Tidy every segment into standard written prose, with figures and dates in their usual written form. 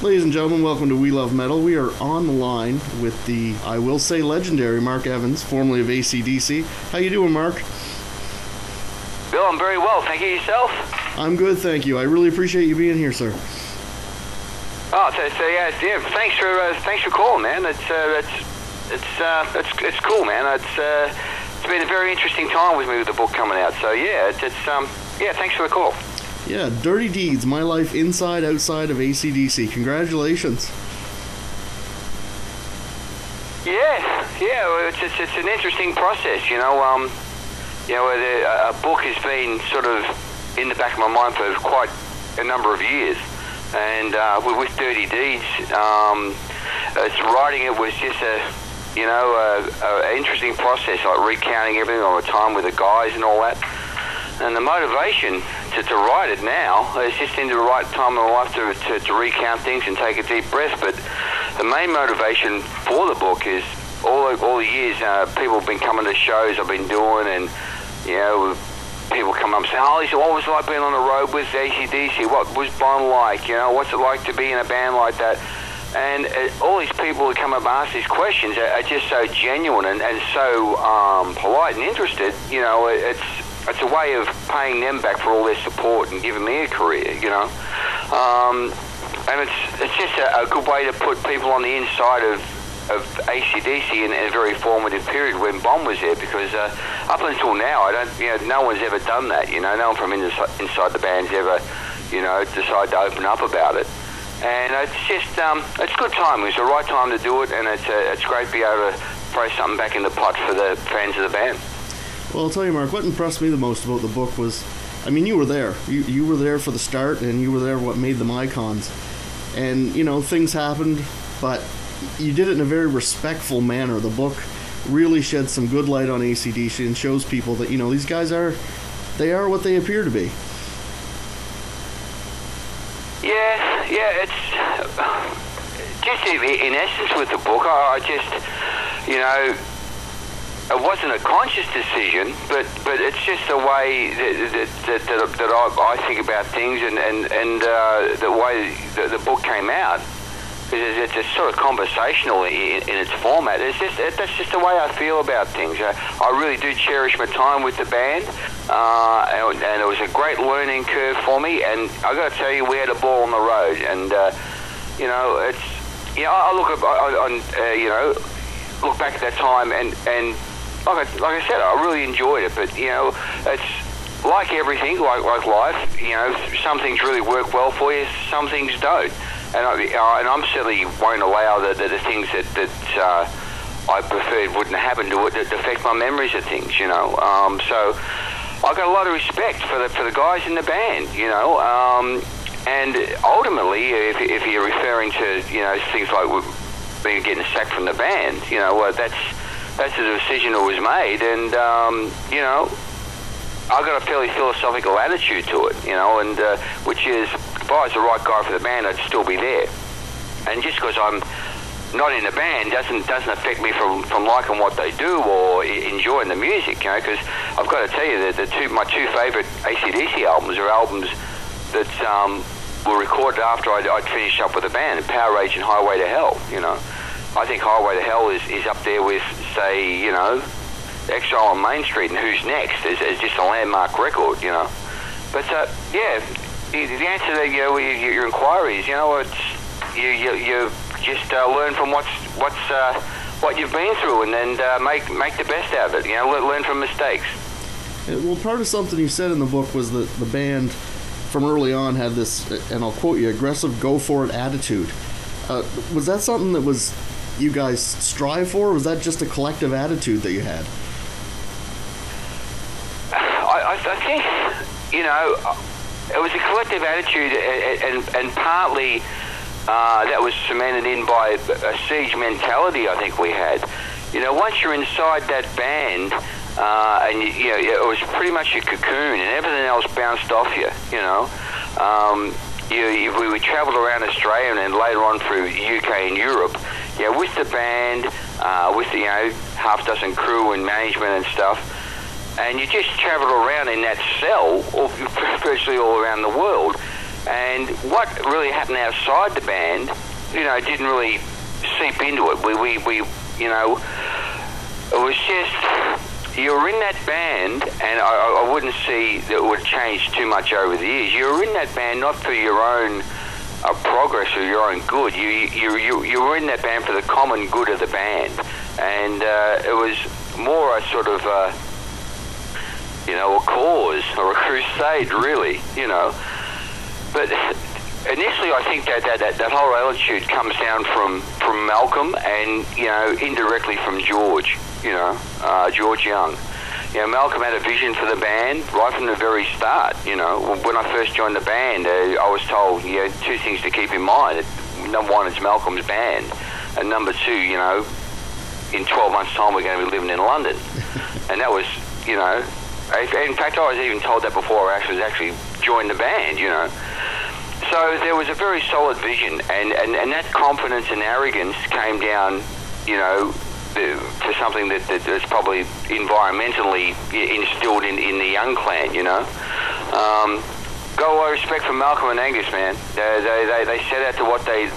Ladies and gentlemen, welcome to We Love Metal. We are on the line with the, I will say, legendary Mark Evans, formerly of ACDC. How you doing, Mark? Bill, I'm very well. Thank you. Yourself? I'm good, thank you. I really appreciate you being here, sir. Oh, thanks for calling, man. It's cool, man. It's been a very interesting time with me with the book coming out. So yeah, thanks for the call. Yeah, Dirty Deeds, My Life Inside, Outside of ACDC. Congratulations. Yeah, it's an interesting process, you know. A book has been sort of in the back of my mind for quite a number of years, and with Dirty Deeds, writing it was just a interesting process, like recounting everything all the time with the guys and all that. And the motivation to write it now is just into the right time in my life to recount things and take a deep breath. But the main motivation for the book is all the years people have been coming to shows I've been doing, and people come up and say, "Oh, what was it like being on the road with ACDC? What was Bon like? What's it like to be in a band like that?" And all these people who come up and ask these questions are just so genuine and so polite and interested. It's a way of paying them back for all their support and giving me a career, and it's just a good way to put people on the inside of ACDC in a very formative period when Bon was there, because up until now, no one's ever done that. No one from inside the band's ever, decided to open up about it. And it's just, it's a good time. It was the right time to do it, and it's great to be able to throw something back in the pot for the fans of the band. Well, I'll tell you, Mark, what impressed me the most about the book was, you were there. You were there for the start, and you were there what made them icons. And, things happened, but you did it in a very respectful manner. The book really sheds some good light on ACDC and shows people that, these guys are what they appear to be. Yeah, it's just in essence with the book, I just, it wasn't a conscious decision, but it's just the way that I think about things, and the way the book came out. It's just sort of conversational in its format. That's just the way I feel about things. I really do cherish my time with the band, and it was a great learning curve for me. And I got to tell you, we had a ball on the road, and I look back at that time, and like I said, I really enjoyed it. But it's like everything, like life. Some things really work well for you, some things don't. And I'm certainly won't allow the things that I preferred wouldn't happen to it that affect my memories of things. So I got a lot of respect for the guys in the band. And ultimately, if you're referring to things like being getting sacked from the band, that's a decision that was made, and I got a fairly philosophical attitude to it, and which is, if I was the right guy for the band, I'd still be there. And just because I'm not in the band doesn't affect me from liking what they do or enjoying the music, because I've got to tell you that my two favourite ACDC albums are albums that were recorded after I'd finished up with the band, Power Rage and Highway to Hell. I think Highway to Hell is up there with, say, Exile on Main Street and Who's Next is just a landmark record, But the answer to your inquiry is, it's you just learn from what you've been through, and then make the best out of it. Learn from mistakes. Well, part of something you said in the book was that the band from early on had this, and I'll quote you, aggressive, go-for-it attitude. Was that something that was you guys strive for, or was that just a collective attitude that you had? I think, it was a collective attitude, and partly that was cemented in by a siege mentality I think we had. Once you're inside that band, and it was pretty much a cocoon, and everything else bounced off you. We travelled around Australia and then later on through the UK and Europe, with the band, with half dozen crew and management and stuff, and you just travelled around in that cell, virtually all around the world, And what really happened outside the band, didn't really seep into it. We it was just, you were in that band, and I wouldn't see that it would change too much over the years. You were in that band not for your own progress or your own good. You were in that band for the common good of the band, and it was more a sort of a cause or a crusade, really. But initially, I think that whole attitude comes down from Malcolm and indirectly from George. George Young. Malcolm had a vision for the band right from the very start. When I first joined the band, I was told, two things to keep in mind. Number one, it's Malcolm's band, and number two, in 12 months' time, we're going to be living in London. And that was, in fact, I was even told that before I actually joined the band. So there was a very solid vision, and that confidence and arrogance came down, to something that's probably environmentally instilled in the young clan, Got a lot of respect for Malcolm and Angus, man. They set out to what they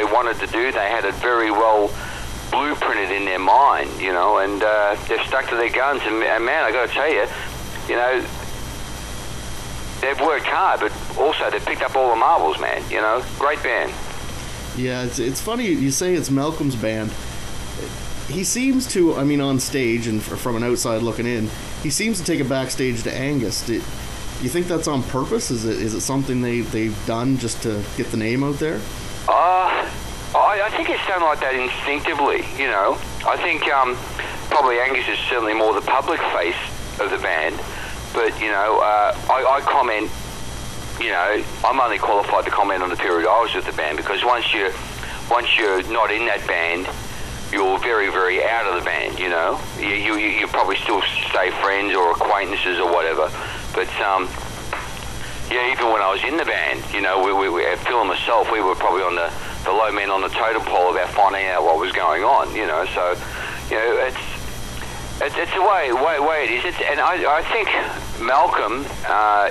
wanted to do. They had it very well blueprinted in their mind, and they've stuck to their guns. And man, I got to tell you, they've worked hard, but also they've picked up all the marbles, man. Great band. Yeah, it's funny you say it's Malcolm's band. He seems to, on stage and from an outside looking in, he seems to take a backstage to Angus. Do you think that's on purpose? Is it something they've done just to get the name out there? I think it's done like that instinctively. I think probably Angus is certainly more the public face of the band, but I comment. I'm only qualified to comment on the period I was with the band, because once you're not in that band, you're very, very out of the band, You probably still stay friends or acquaintances or whatever. But, even when I was in the band, Phil and myself, we were probably on the low men on the totem pole about finding out what was going on, So, it's the way it is. And I think Malcolm,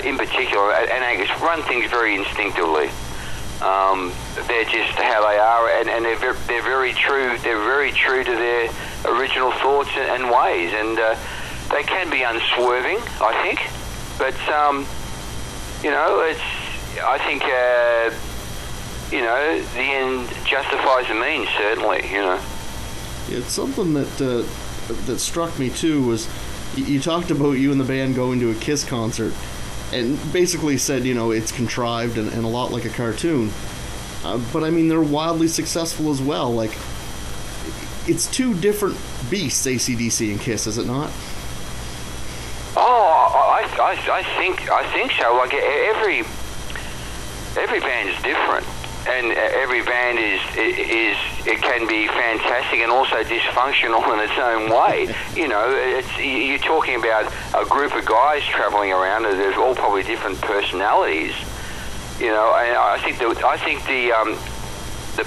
in particular, and Angus, run things very instinctively. They're just how they are, and they're very true. They're very true to their original thoughts and ways, and they can be unswerving, I think. But I think the end justifies the means. Certainly, It's something that struck me too was you talked about you and the band going to a Kiss concert, and basically said, it's contrived and a lot like a cartoon. But they're wildly successful as well. Like, it's two different beasts, ACDC and Kiss, is it not? Oh, I think so. Like, every band is different, and every band it can be fantastic and also dysfunctional in its own way. You're talking about a group of guys traveling around, and they're all probably different personalities. And I think the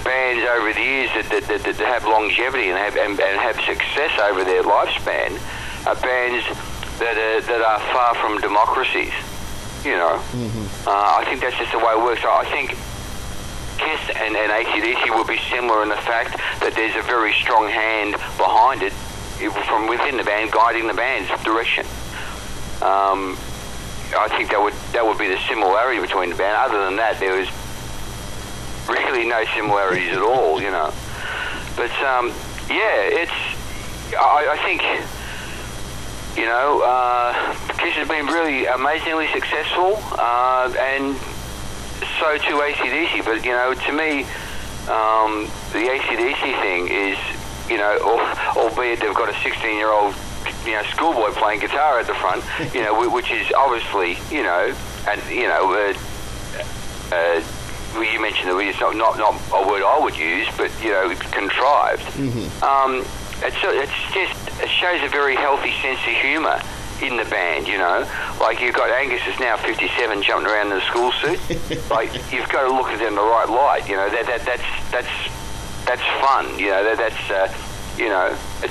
bands over the years that have longevity and have success over their lifespan are bands that are far from democracies. Mm-hmm. I think that's just the way it works. I think Kiss and ACDC will be similar in the fact that there's a very strong hand behind it from within the band, guiding the band's direction. I think that would be the similarity between the band. Other than that, there was really no similarities at all, But I think Kiss has been really amazingly successful, and so too ACDC. But to me, the ACDC thing is, albeit they've got a 16-year-old schoolboy playing guitar at the front, which is obviously, and you mentioned that it's not a word I would use, but it's contrived. Mm-hmm. It shows a very healthy sense of humour in the band. Like, you've got Angus is now 57 jumping around in a school suit. Like, you've got to look at them in the right light. That's fun. It's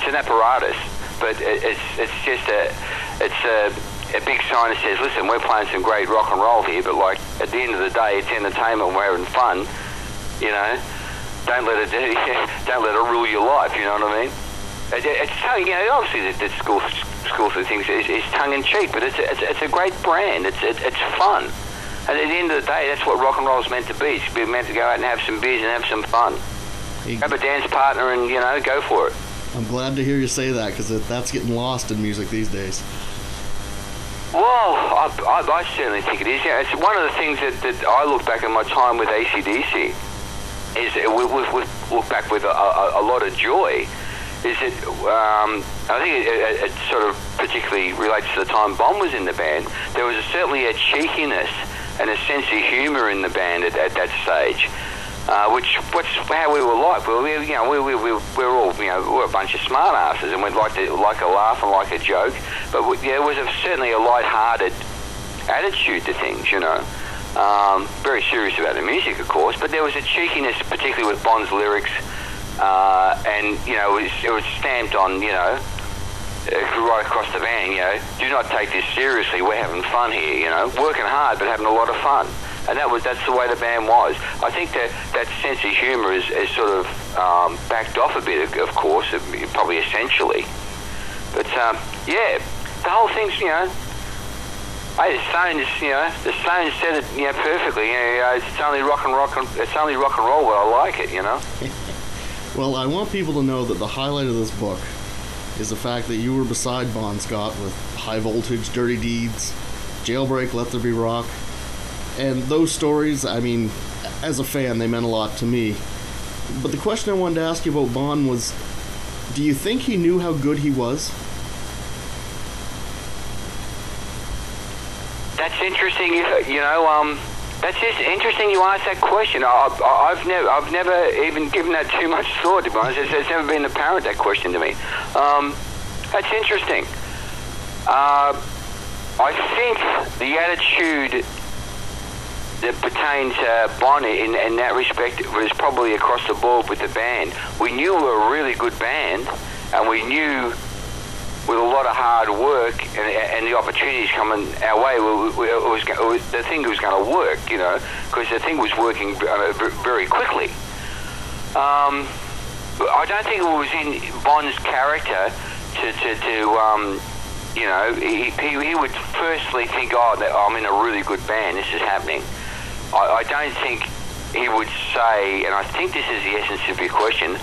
an apparatus. But it's just a big sign that says, listen, we're playing some great rock and roll here, but like at the end of the day, it's entertainment, we're having fun, you know. Don't let it rule your life, you know what I mean? It's you know, obviously the school sort of things is tongue in cheek, but it's a great brand. It's fun. And at the end of the day, that's what rock and roll is meant to be. It's meant to go out and have some beers and have some fun. Have a dance partner and, you know, go for it. I'm glad to hear you say that, because that's getting lost in music these days. Well, I certainly think it is. Yeah, it's one of the things that I look back at my time with ACDC is we look back with a lot of joy. Is that I think it sort of particularly relates to the time Bon was in the band. There was certainly a cheekiness and a sense of humour in the band at that stage, which how we were like. Well, you know, we're all, you know, we're a bunch of smart asses, and we'd like a laugh and like a joke. But there was certainly a light-hearted attitude to things, you know. Very serious about the music, of course, but there was a cheekiness, particularly with Bon's lyrics. And, you know, it was stamped on, you know, right across the band, you know, do not take this seriously, we're having fun here, you know, working hard but having a lot of fun. And that's the way the band was. I think that sense of humour is sort of backed off a bit, of course, probably essentially. But, yeah, the whole thing's, you know, hey, the Stones said it, you know, perfectly. You know, it's only rock and roll, but I like it, you know. Well, I want people to know that the highlight of this book is the fact that you were beside Bon Scott with High Voltage, Dirty Deeds, Jailbreak, Let There Be Rock. And those stories, I mean, as a fan, they meant a lot to me. But the question I wanted to ask you about Bon was, do you think he knew how good he was? That's interesting, you know, that's just interesting you ask that question. I've never even given that too much thought, to be honest. It's never been apparent, that question to me. That's interesting. I think the attitude that pertains to Bon in that respect was probably across the board with the band. We knew we were a really good band, and we knew with a lot of hard work and the opportunities coming our way, the thing was going to work, you know, because the thing was working very quickly. I don't think it was in Bon's character to you know, he would firstly think, oh, I'm in a really good band, this is happening. I don't think he would say, and I think this is the essence of your question,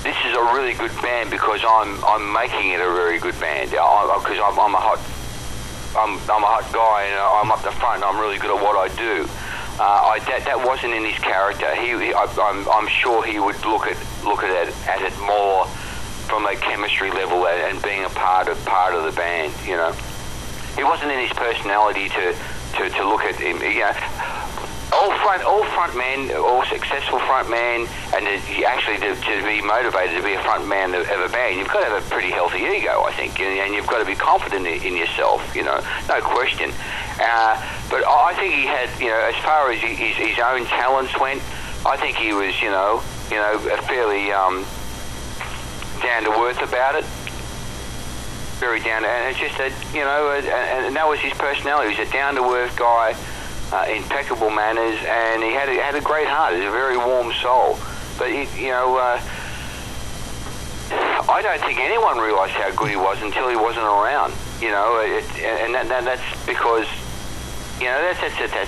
this is a really good band because I'm making it a very good band. Because I'm a hot guy and I'm up the front and I'm really good at what I do. That wasn't in his character. I'm sure he would look at it more from a chemistry level and being a part of the band. You know, it wasn't in his personality to look at him. You know, all front men, all successful front men, and to be motivated to be a front man of a band, you've got to have a pretty healthy ego, I think, and you've got to be confident in yourself, you know, no question. But I think he had, you know, as far as his own talents went, I think he was, you know, fairly down to earth about it. Very down to, and it's just that, you know, and that was his personality. He was a down to earth guy. Impeccable manners, and he had a great heart. He's a very warm soul. But you know, I don't think anyone realised how good he was until he wasn't around. You know, and that's because, you know, that's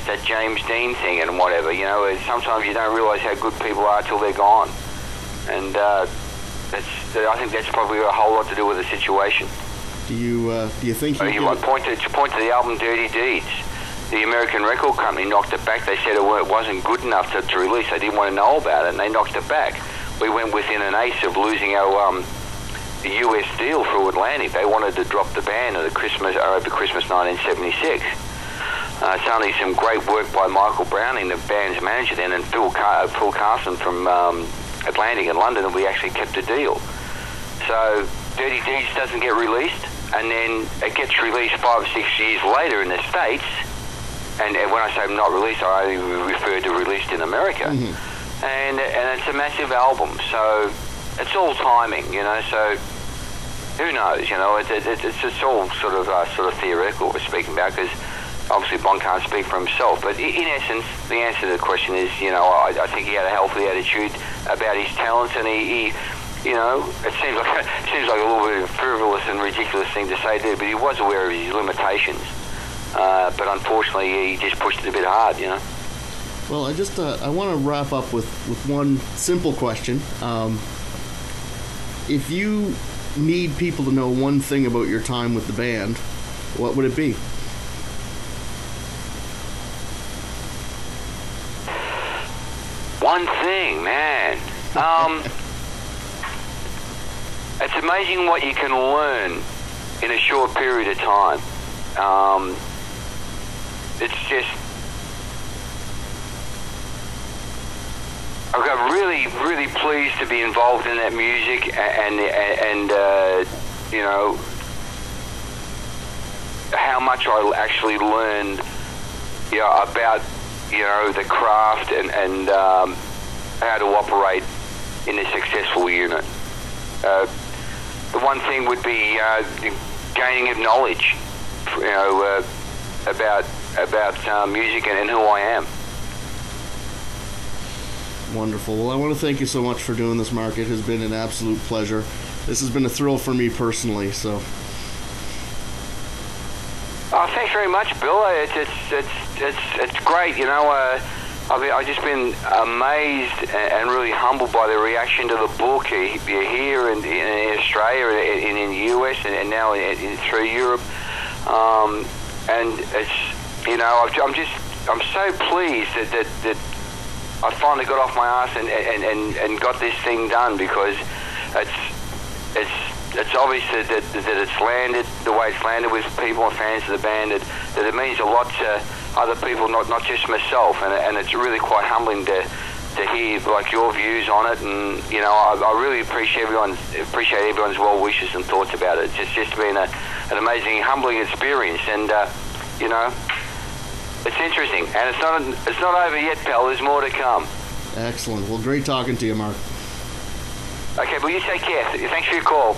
that James Dean thing and whatever. You know, sometimes you don't realise how good people are till they're gone, and I think that's probably a whole lot to do with the situation. Do you think you might point to the album Dirty Deeds? The American record company knocked it back. They said it wasn't good enough to release. They didn't want to know about it, and they knocked it back. We went within an ace of losing our US deal through Atlantic. They wanted to drop the band over Christmas 1976. It's only some great work by Michael Browning, the band's manager then, and Phil Carson from Atlantic in London, and we actually kept the deal. So Dirty Deeds doesn't get released, and then it gets released 5 or 6 years later in the States. And when I say not released, I only refer to released in America. Mm-hmm. And it's a massive album, so it's all timing, you know. So who knows? You know, it's all sort of theoretical we're speaking about, because obviously Bond can't speak for himself. But in essence, the answer to the question is, you know, I think he had a healthy attitude about his talents, and he you know, it seems like a little bit of a frivolous and ridiculous thing to say there, but he was aware of his limitations. But unfortunately, he just pushed it a bit hard, you know. Well, I want to wrap up with one simple question. If you need people to know one thing about your time with the band, what would it be? One thing, man. It's amazing what you can learn in a short period of time. It's just, I got really, really pleased to be involved in that music, and you know, how much I actually learned, you know, about, you know, the craft and how to operate in a successful unit. The one thing would be gaining of knowledge, you know, about music and who I am. Wonderful. Well, I want to thank you so much for doing this, Mark. It has been an absolute pleasure. This has been a thrill for me personally. So. Oh, thanks very much, Bill. It's great. You know, I've just been amazed and really humbled by the reaction to the book here in Australia, in the US, and now through Europe. And it's, you know, I'm so pleased that I finally got off my ass and got this thing done, because it's obvious that it's landed the way it's landed with people and fans of the band, that it means a lot to other people, not just myself, and it's really quite humbling to hear like your views on it, and you know, I really appreciate everyone's well wishes and thoughts about it. It's just been an amazing, humbling experience, and you know, it's interesting, and it's not over yet, pal. There's more to come. Excellent. Well, great talking to you, Mark. Okay, well, you take care. Thanks for your call.